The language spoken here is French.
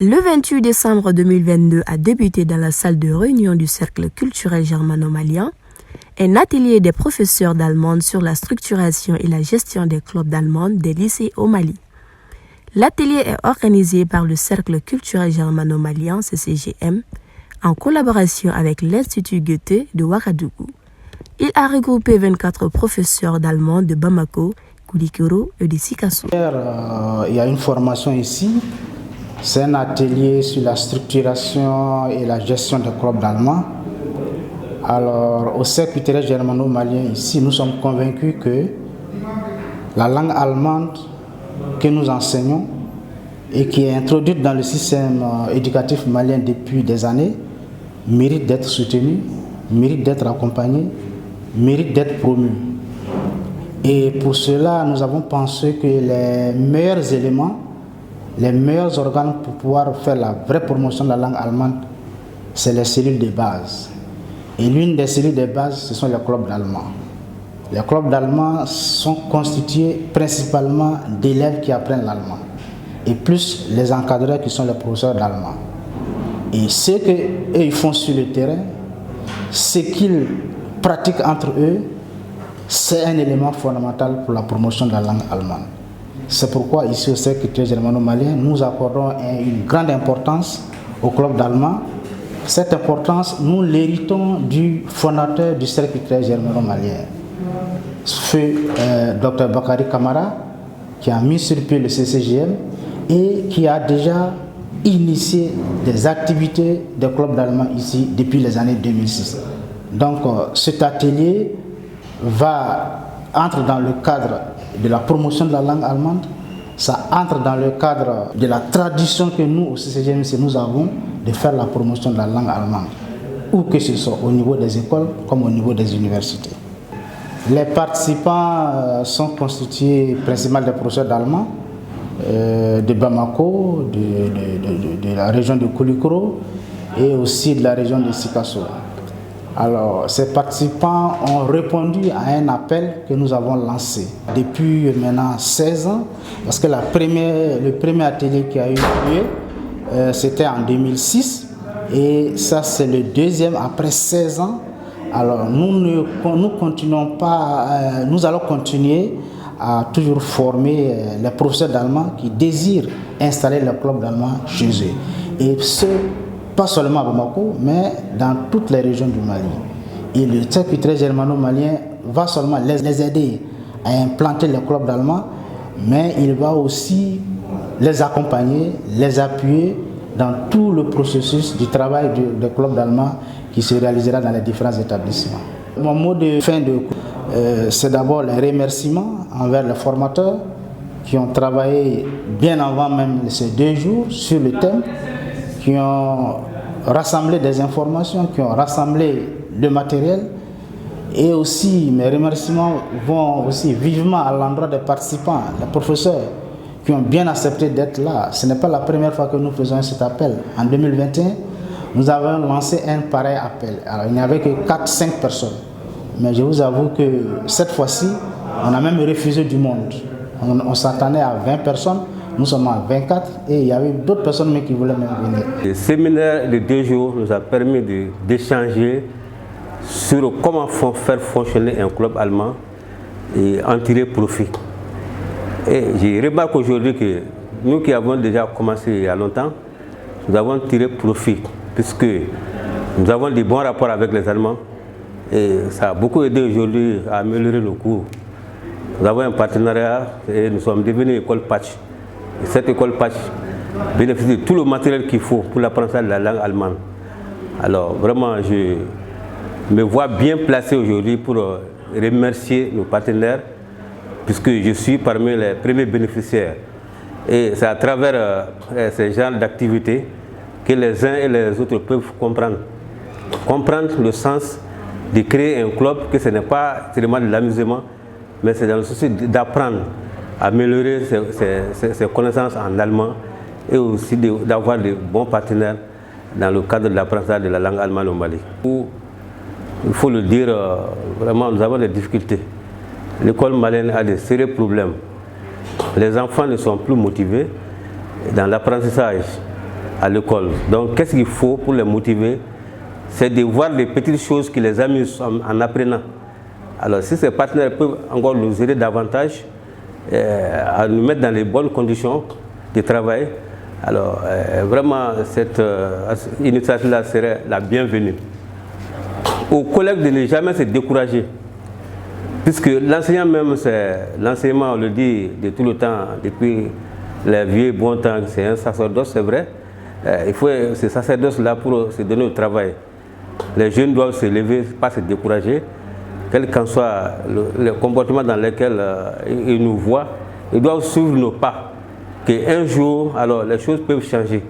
Le 28 décembre 2022 a débuté dans la salle de réunion du Cercle culturel germano-malien un atelier des professeurs d'allemand sur la structuration et la gestion des clubs d'allemand des lycées au Mali. L'atelier est organisé par le Cercle culturel germano-malien CCGM en collaboration avec l'Institut Goethe de Ouagadougou. Il a regroupé 24 professeurs d'allemand de Bamako, Koulikoro et de Sikasso. Il y a une formation ici. C'est un atelier sur la structuration et la gestion des clubs d'allemand. Alors, au Cercle culturel germano-malien, ici, nous sommes convaincus que la langue allemande que nous enseignons et qui est introduite dans le système éducatif malien depuis des années mérite d'être soutenue, mérite d'être accompagnée, mérite d'être promue. Et pour cela, nous avons pensé que les meilleurs éléments, les meilleurs organes pour pouvoir faire la vraie promotion de la langue allemande, c'est les cellules de base. Et l'une des cellules de base, ce sont les clubs d'allemand. Les clubs d'allemand sont constitués principalement d'élèves qui apprennent l'allemand. Et plus les encadreurs qui sont les professeurs d'allemand. Et ce qu'ils font sur le terrain, ce qu'ils pratiquent entre eux, c'est un élément fondamental pour la promotion de la langue allemande. C'est pourquoi ici au Cercle culturel germano-malien, nous accordons une grande importance au club d'allemand. Cette importance, nous l'héritons du fondateur du Cercle culturel germano-malien, feu Dr Bakary Camara, qui a mis sur pied le CCGM et qui a déjà initié des activités de club d'allemand ici depuis les années 2006. Donc cet atelier entre dans le cadre de la promotion de la langue allemande, ça entre dans le cadre de la tradition que nous, au CCGMC, nous avons de faire la promotion de la langue allemande, où que ce soit au niveau des écoles comme au niveau des universités. Les participants sont constitués principalement des professeurs d'allemand de Bamako, de la région de Koulikoro et aussi de la région de Sikasso. Alors, ces participants ont répondu à un appel que nous avons lancé depuis maintenant 16 ans, parce que le premier atelier qui a eu lieu, c'était en 2006, et ça c'est le deuxième après 16 ans. Alors, nous allons continuer à toujours former les professeurs d'allemand qui désirent installer le club d'allemand chez eux. Et ce, pas seulement à Bamako, mais dans toutes les régions du Mali. Et le Cercle culturel germano-malien va seulement les aider à implanter le club d'allemand, mais il va aussi les accompagner, les appuyer dans tout le processus du travail du club d'allemand qui se réalisera dans les différents établissements. Mon mot de fin de cours, c'est d'abord les remerciements envers les formateurs qui ont travaillé bien avant même ces 2 jours sur le thème, qui ont rassemblé des informations, qui ont rassemblé le matériel. Et aussi, mes remerciements vont aussi vivement à l'endroit des participants, les professeurs qui ont bien accepté d'être là. Ce n'est pas la première fois que nous faisons cet appel. En 2021, nous avons lancé un pareil appel. Alors, il n'y avait que 4-5 personnes. Mais je vous avoue que cette fois-ci, on a même refusé du monde. On s'attendait à 20 personnes. Nous sommes à 24 et il y avait d'autres personnes qui voulaient même venir. Le séminaire de 2 jours nous a permis d'échanger sur comment faire fonctionner un club allemand et en tirer profit. Et je remarque aujourd'hui que nous qui avons déjà commencé il y a longtemps, nous avons tiré profit puisque nous avons des bons rapports avec les Allemands et ça a beaucoup aidé aujourd'hui à améliorer le cours. Nous avons un partenariat et nous sommes devenus école Patch. Et cette école Patch bénéficie de tout le matériel qu'il faut pour l'apprentissage de la langue allemande. Alors vraiment, je me vois bien placé aujourd'hui pour remercier nos partenaires puisque je suis parmi les premiers bénéficiaires. Et c'est à travers ces genres d'activités que les uns et les autres peuvent comprendre le sens de créer un club, que ce n'est pas seulement de l'amusement, mais c'est dans le souci d'apprendre à améliorer ses connaissances en allemand et aussi d'avoir de bons partenaires dans le cadre de l'apprentissage de la langue allemande au Mali. Il faut le dire, vraiment, nous avons des difficultés. L'école malienne a de sérieux problèmes. Les enfants ne sont plus motivés dans l'apprentissage. à l'école. Donc qu'est-ce qu'il faut pour les motiver? C'est de voir les petites choses qui les amusent en apprenant. Alors si ces partenaires peuvent encore nous aider davantage à nous mettre dans les bonnes conditions de travail, alors vraiment cette initiative-là serait la bienvenue. Aux collègues de ne jamais se décourager, puisque l'enseignant même, c'est l'enseignement, on le dit de tout le temps, depuis les vieux bons temps, c'est un sacerdoce, c'est vrai. Il faut ce sacerdoce-là pour se donner au travail. Les jeunes doivent se lever, pas se décourager, quel qu'en soit le comportement dans lequel ils nous voient, ils doivent suivre nos pas. Qu'un jour, alors les choses peuvent changer.